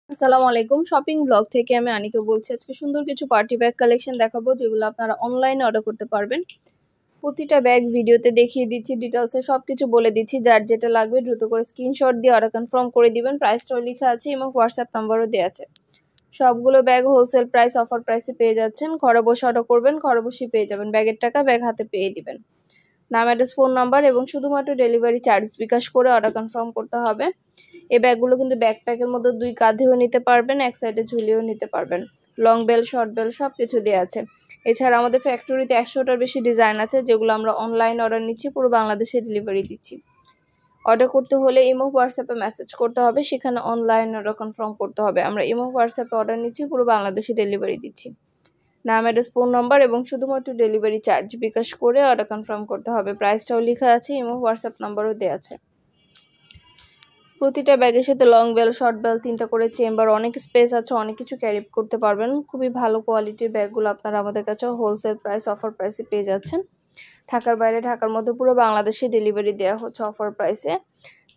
আসসালামু আলাইকুম shopping blog থেকে আমি আনিকা বলছি। আজকে সুন্দর কিছু পার্টি ব্যাগ কালেকশন দেখাবো যেগুলো আপনারা অনলাইনে অর্ডার করতে পারবেন। প্রতিটা ব্যাগ ভিডিওতে দেখিয়ে দিচ্ছি, ডিটেলসে সবকিছু বলে দিচ্ছি। যার যেটা লাগবে দ্রুত করে স্ক্রিনশট দিয়ে অর্ডার কনফার্ম করে দিবেন। প্রাইসটাও লেখা আছে এবং হোয়াটসঅ্যাপ নাম্বারও দেওয়া আছে। সবগুলো ব্যাগ হোলসেল প্রাইস অফার প্রাইসে পেয়ে যাচ্ছেন। ঘরে বসে অর্ডার করবেন, ঘরে বসেই পেয়ে যাবেন। ব্যাগের টাকা ব্যাগ হাতে পেয়ে দিবেন। নাম, অ্যাড্রেস, ফোন নাম্বার এবং শুধুমাত্র ডেলিভারি চার্জ বিকাশ করে অর্ডার কনফার্ম করতে হবে। এই ব্যাগগুলো কিন্তু ব্যাকপ্যাকের মধ্যে দুই কাঁধেও নিতে পারবেন, এক সাইডে ঝুলিয়েও নিতে পারবেন। লং বেল, শর্ট বেল সব কিছু দেওয়া আছে। এছাড়া আমাদের ফ্যাক্টরিতে 100টার বেশি ডিজাইন আছে যেগুলো আমরা অনলাইন অর্ডার নিচ্ছি, পুরো বাংলাদেশে ডেলিভারি দিচ্ছি। অর্ডার করতে হলে ইমো হোয়াটসঅ্যাপে মেসেজ করতে হবে, সেখানে অনলাইন অর্ডার কনফার্ম করতে হবে। আমরা ইমো হোয়াটসঅ্যাপে অর্ডার নিচ্ছি, পুরো বাংলাদেশে ডেলিভারি দিচ্ছি। নাম, অ্যাড্রেস, ফোন নাম্বার এবং শুধুমাত্র ডেলিভারি চার্জ বিকাশ করে অর্ডার কনফার্ম করতে হবে। প্রাইসটাও লেখা আছে, ইমো হোয়াটসঅ্যাপ নাম্বারও দেওয়া আছে। প্রতিটা ব্যাগের সাথে লং বেল, শর্ট বেল, 3টা করে চেম্বার, অনেক স্পেস আছে, অনেক কিছু ক্যারি করতে পারবেন। খুবই ভালো কোয়ালিটির ব্যাগগুলো আপনারা আমাদের কাছে হোলসেল প্রাইস অফার প্রাইসে পেয়ে যাচ্ছেন। ঢাকার বাইরে, ঢাকার মধ্যে পুরো বাংলাদেশে ডেলিভারি দেওয়া হচ্ছে অফার প্রাইসে।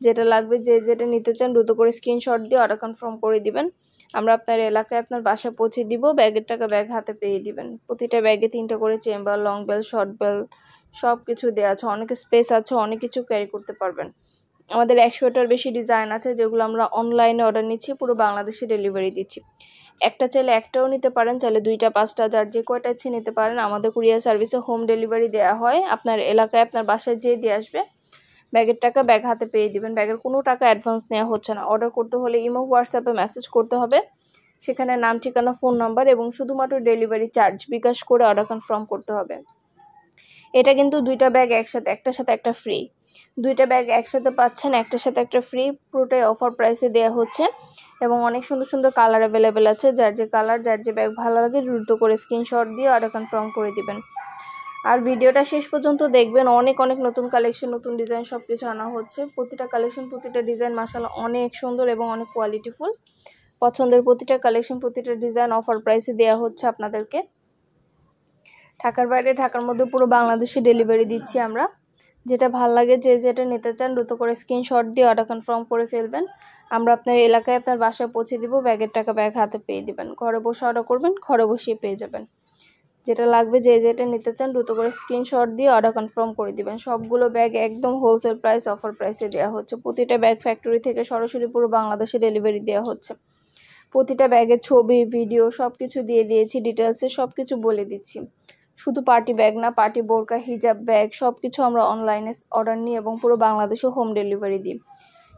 যেটা লাগবে, যে যেটা নিতে চান দ্রুত করে স্ক্রিনশট দিয়ে অর্ডার কনফার্ম করে দিবেন। আমরা আপনার এলাকায় আপনার বাসায় পৌঁছে দিব। ব্যাগের টাকা ব্যাগ হাতে পেয়ে দিবেন। প্রতিটা ব্যাগে 3টা করে chamber, long belt, short belt সব কিছু দেওয়া আছে, অনেক স্পেস আছে, অনেক কিছু ক্যারি করতে পারবেন। আমাদের 100টার বেশি ডিজাইন আছে যেগুলো আমরা অনলাইনে অর্ডার নিচ্ছি, পুরো বাংলাদেশে ডেলিভারি দিচ্ছি। একটা চাইলে একটাও নিতে পারেন, চাইলে 2টা 5টা যার যে কয়টা ইচ্ছে নিতে পারেন। আমাদের কুরিয়ার সার্ভিসে হোম ডেলিভারি দেওয়া হয়, আপনার এলাকায় আপনার বাসায় যেয়ে দিয়ে আসবে। ব্যাগের টাকা ব্যাগ হাতে পেয়ে দিবেন। ব্যাগের কোনো টাকা অ্যাডভান্স নেওয়া হচ্ছে না। অর্ডার করতে হলে ইমো হোয়াটসঅ্যাপে মেসেজ করতে হবে, সেখানে নাম, ঠিকানা, ফোন নাম্বার এবং শুধুমাত্র ডেলিভারি চার্জ বিকাশ করে অর্ডার কনফার্ম করতে হবে। এটা কিন্তু 2টা ব্যাগ একসাথে, একটার সাথে একটা ফ্রি। 2টা ব্যাগ একসাথে পাচ্ছেন, একটার সাথে একটা ফ্রি। পুরোটাই অফার প্রাইসে দেওয়া হচ্ছে এবং অনেক সুন্দর সুন্দর কালার অ্যাভেলেবেল আছে। যার যে কালার, যার যে ব্যাগ ভালো লাগে দ্রুত করে স্ক্রিনশট দিয়ে অর্ডার কনফার্ম করে দিবেন। আর ভিডিওটা শেষ পর্যন্ত দেখবেন, অনেক অনেক নতুন কালেকশন, নতুন ডিজাইন সব কিছু আনা হচ্ছে। প্রতিটা কালেকশন, প্রতিটা ডিজাইন মাশাআল্লাহ অনেক সুন্দর এবং অনেক কোয়ালিটিফুল। পছন্দের প্রতিটা কালেকশন, প্রতিটা ডিজাইন অফার প্রাইসে দেওয়া হচ্ছে আপনাদেরকে। ঢাকার বাইরে, ঢাকার মধ্যে পুরো বাংলাদেশে ডেলিভারি দিচ্ছি আমরা। যেটা ভাল লাগে, যে যেটা নিতে চান দ্রুত করে স্ক্রিনশট দিয়ে অর্ডার কনফার্ম করে ফেলবেন। আমরা আপনার এলাকায় আপনার বাসায় পৌঁছে দিব। ব্যাগের টাকা ব্যাগ হাতে পেয়ে দিবেন। ঘরে বসে অর্ডার করবেন, ঘরে বসেই পেয়ে যাবেন। যেটা লাগবে, যে যেটা নিতে চান দ্রুত করে স্ক্রিনশট দিয়ে অর্ডার কনফার্ম করে দিবেন। সবগুলো ব্যাগ একদম হোলসেল প্রাইস অফার প্রাইসে দেওয়া হচ্ছে। প্রতিটা ব্যাগ ফ্যাক্টরি থেকে সরাসরি পুরো বাংলাদেশে ডেলিভারি দেওয়া হচ্ছে। প্রতিটা ব্যাগের ছবি, ভিডিও সব কিছু দিয়ে দিয়েছি, ডিটেলসে সব কিছু বলে দিচ্ছি। শুধু পার্টি ব্যাগ না, পার্টি বোরকা, হিজাব ব্যাগ সব কিছু আমরা অনলাইনে অর্ডার নিই এবং পুরো বাংলাদেশে হোম ডেলিভারি দিই।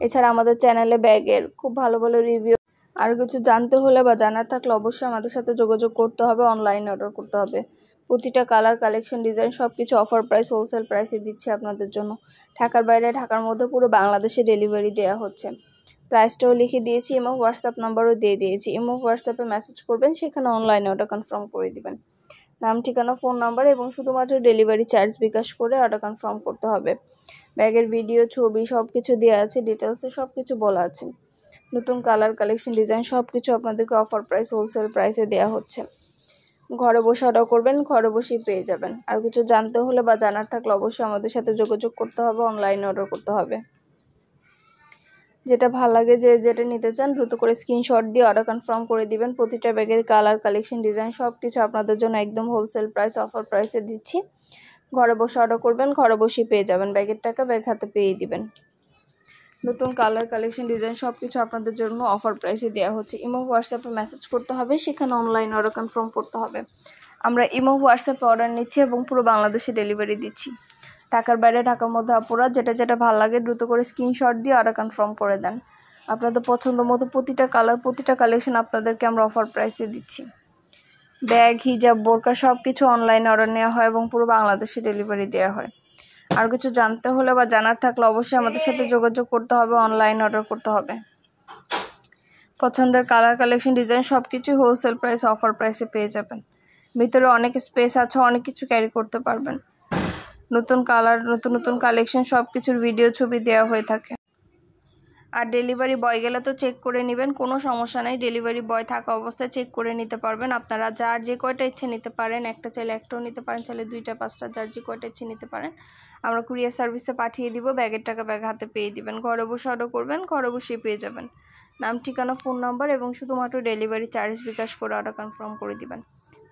এছাড়া আমাদের চ্যানেলে ব্যাগের খুব ভালো ভালো রিভিউ। আর কিছু জানতে হলে বা জানার থাকলে অবশ্যই আমাদের সাথে যোগাযোগ করতে হবে, অনলাইনে অর্ডার করতে হবে। প্রতিটা কালার, কালেকশন, ডিজাইন সব কিছু অফার প্রাইস, হোলসেল প্রাইসে দিচ্ছি আপনাদের জন্য। ঢাকার বাইরে, ঢাকার মধ্যে পুরো বাংলাদেশে ডেলিভারি দেওয়া হচ্ছে। প্রাইসটাও লিখে দিয়েছি এবং হোয়াটসঅ্যাপ নাম্বারও দিয়ে দিয়েছি। ইমো হোয়াটসঅ্যাপে মেসেজ করবেন, সেখানে অনলাইনে অর্ডার কনফার্ম করে দিবেন। নাম, ঠিকানা, ফোন নাম্বার এবং শুধুমাত্র ডেলিভারি চার্জ বিকাশ করে অর্ডার কনফার্ম করতে হবে। ব্যাগের ভিডিও, ছবি সব কিছু দেওয়া আছে, ডিটেলসে সব কিছু বলা আছে। নতুন কালার, কালেকশন, ডিজাইন সব কিছু আপনাদেরকে অফার প্রাইস, হোলসেল প্রাইসে দেওয়া হচ্ছে। ঘরে বসে অর্ডার করবেন, ঘরে বসেই পেয়ে যাবেন। আর কিছু জানতে হলে বা জানার থাকলে অবশ্যই আমাদের সাথে যোগাযোগ করতে হবে, অনলাইনে অর্ডার করতে হবে। যেটা ভালো লাগে, যে যেটা নিতে চান দ্রুত করে স্ক্রিনশট দিয়ে অর্ডার কনফার্ম করে দিবেন। প্রতিটা ব্যাগের কালার, কালেকশন, ডিজাইন সব কিছু আপনাদের জন্য একদম হোলসেল প্রাইস অফার প্রাইসে দিচ্ছি। ঘরে বসে অর্ডার করবেন, ঘরে বসেই পেয়ে যাবেন। ব্যাগের টাকা ব্যাগ হাতে পেয়ে দিবেন। নতুন কালার, কালেকশন, ডিজাইন সব কিছু আপনাদের জন্য অফার প্রাইসে দেওয়া হচ্ছে। ইমো হোয়াটসঅ্যাপে মেসেজ করতে হবে, সেখানে অনলাইন অর্ডার কনফার্ম করতে হবে। আমরা ইমো হোয়াটসঅ্যাপে অর্ডার নিচ্ছি এবং পুরো বাংলাদেশে ডেলিভারি দিচ্ছি। ঢাকার বাইরে, ঢাকার মধ্যে আপুরা যেটা যেটা ভালো লাগে দ্রুত করে স্ক্রিনশট দিয়ে অর্ডার কনফার্ম করে দেন। আপনাদের পছন্দ মতো প্রতিটা কালার, প্রতিটা কালেকশন আপনাদেরকে আমরা অফার প্রাইসে দিচ্ছি। ব্যাগ, হিজাব, বোরকা সব কিছু অনলাইনে অর্ডার নেওয়া হয় এবং পুরো বাংলাদেশে ডেলিভারি দেওয়া হয়। আর কিছু জানতে হলে বা জানার থাকলে অবশ্যই আমাদের সাথে যোগাযোগ করতে হবে, অনলাইন অর্ডার করতে হবে। পছন্দের কালার, কালেকশন, ডিজাইন সব কিছু হোলসেল প্রাইস অফার প্রাইসে পেয়ে যাবেন। ভিতরে অনেক স্পেস আছে, অনেক কিছু ক্যারি করতে পারবেন। নতুন কালার, নতুন নতুন কালেকশন সব কিছুর ভিডিও, ছবি দেওয়া হয়ে থাকে। আর ডেলিভারি বয় গেলে তো চেক করে নেবেন, কোনো সমস্যা নেই। ডেলিভারি বয় থাকা অবস্থায় চেক করে নিতে পারবেন। আপনারা যার যে কয়টা ইচ্ছে নিতে পারেন, একটা চাইলে একটাও নিতে পারেন, চাইলে 2টা 5টা যার যে কয়টা ইচ্ছে নিতে পারেন। আমরা কুরিয়ার সার্ভিসে পাঠিয়ে দিব। ব্যাগের টাকা ব্যাগ হাতে পেয়ে দিবেন। ঘরে বসে অর্ডার করবেন, ঘরে বসেই পেয়ে যাবেন। নাম, ঠিকানা, ফোন নাম্বার এবং শুধুমাত্র ডেলিভারি চার্জ বিকাশ করে অর্ডার কনফার্ম করে দিবেন।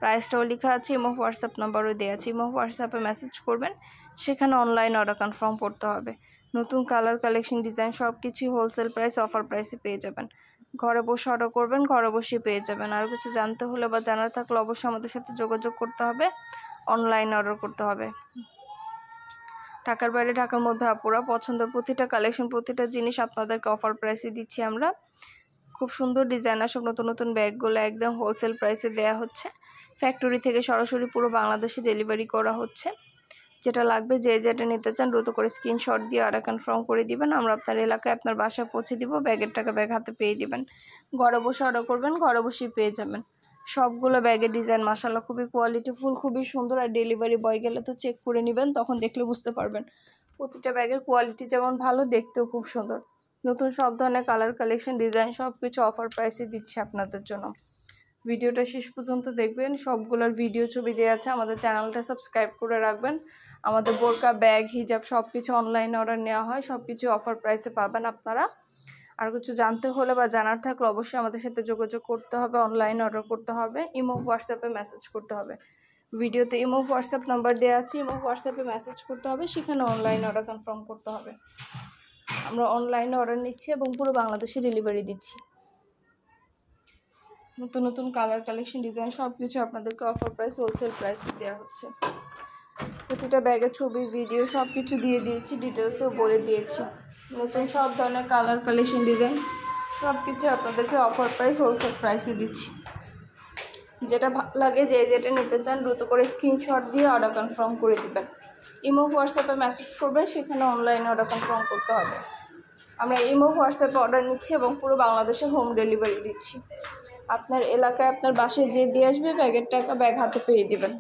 প্রাইসটাও লেখা আছে, ইমো হোয়াটসঅ্যাপ নাম্বারও দেওয়া আছে। ইমো হোয়াটসঅ্যাপে মেসেজ করবেন, সেখানে অনলাইন অর্ডার কনফার্ম করতে হবে। নতুন কালার, কালেকশন, ডিজাইন সব কিছুই হোলসেল প্রাইস, অফার প্রাইসে পেয়ে যাবেন। ঘরে বসে অর্ডার করবেন, ঘরে বসে পেয়ে যাবেন। আর কিছু জানতে হলে বা জানার থাকলে অবশ্যই আমাদের সাথে যোগাযোগ করতে হবে, অনলাইন অর্ডার করতে হবে। ঢাকার বাইরে, ঢাকার মধ্যে আপুরা পছন্দের প্রতিটা কালেকশন, প্রতিটা জিনিস আপনাদেরকে অফার প্রাইসে দিচ্ছি আমরা। খুব সুন্দর ডিজাইনার সব নতুন নতুন ব্যাগগুলো একদম হোলসেল প্রাইসে দেয়া হচ্ছে। ফ্যাক্টরি থেকে সরাসরি পুরো বাংলাদেশে ডেলিভারি করা হচ্ছে। যেটা লাগবে, যে যেটা নিতে চান দ্রুত করে স্ক্রিনশট দিয়ে অর্ডার কনফার্ম করে দিবেন। আমরা আপনার এলাকায় আপনার বাসায় পৌঁছে দিব, ব্যাগের টাকা ব্যাগ হাতে পেয়ে দিবেন। ঘরে বসে অর্ডার করবেন, ঘরে বসেই পেয়ে যাবেন। সবগুলো ব্যাগের ডিজাইন মাশাআল্লাহ খুবই কোয়ালিটিফুল, খুবই সুন্দর। আর ডেলিভারি বয় গেলে তো চেক করে নেবেন, তখন দেখলে বুঝতে পারবেন। প্রতিটা ব্যাগের কোয়ালিটি যেমন ভালো, দেখতেও খুব সুন্দর। নতুন সব ধরনের কালার, কালেকশন, ডিজাইন সব কিছু অফার প্রাইসে দিচ্ছে আপনাদের জন্য। ভিডিওটা শেষ পর্যন্ত দেখবেন, সবগুলোর ভিডিও ছবি দেওয়া আছে। আমাদের চ্যানেলটা সাবস্ক্রাইব করে রাখবেন। আমাদের বোরকা, ব্যাগ, হিজাব সব কিছু অনলাইনে অর্ডার নেওয়া হয়, সব কিছু অফার প্রাইসে পাবেন আপনারা। আর কিছু জানতে হলে বা জানার থাকলে অবশ্যই আমাদের সাথে যোগাযোগ করতে হবে, অনলাইনে অর্ডার করতে হবে, ইমো হোয়াটসঅ্যাপে মেসেজ করতে হবে। ভিডিওতে ইমো হোয়াটসঅ্যাপ নাম্বার দেওয়া আছে, ইমো হোয়াটসঅ্যাপে মেসেজ করতে হবে, সেখানে অনলাইনে অর্ডার কনফার্ম করতে হবে। আমরা অনলাইনে অর্ডার নিচ্ছি এবং পুরো বাংলাদেশে ডেলিভারি দিচ্ছি। নতুন নতুন কালার, কালেকশন, ডিজাইন সব কিছু আপনাদেরকে অফার প্রাইস, হোলসেল প্রাইস দেওয়া হচ্ছে। প্রতিটা ব্যাগের ছবি, ভিডিও সব কিছু দিয়ে দিয়েছি, ডিটেলসও বলে দিয়েছি। নতুন সব ধরনের কালার, কালেকশন, ডিজাইন সব কিছু আপনাদেরকে অফার প্রাইস, হোলসেল প্রাইসে দিচ্ছি। যেটা ভালো লাগে, যে যেটা নিতে চান দ্রুত করে স্ক্রিনশট দিয়ে অর্ডার কনফার্ম করে দিবেন। ইমো হোয়াটসঅ্যাপে মেসেজ করবেন, সেখানে অনলাইনে অর্ডার কনফার্ম করতে হবে। আমরা ইমো হোয়াটসঅ্যাপে অর্ডার নিচ্ছি এবং পুরো বাংলাদেশে হোম ডেলিভারি দিচ্ছি। আপনার এলাকায় আপনার বাসায় যে দিয়ে আসবে, ব্যাগের টাকা ব্যাগ হাতে পেয়ে দিবেন।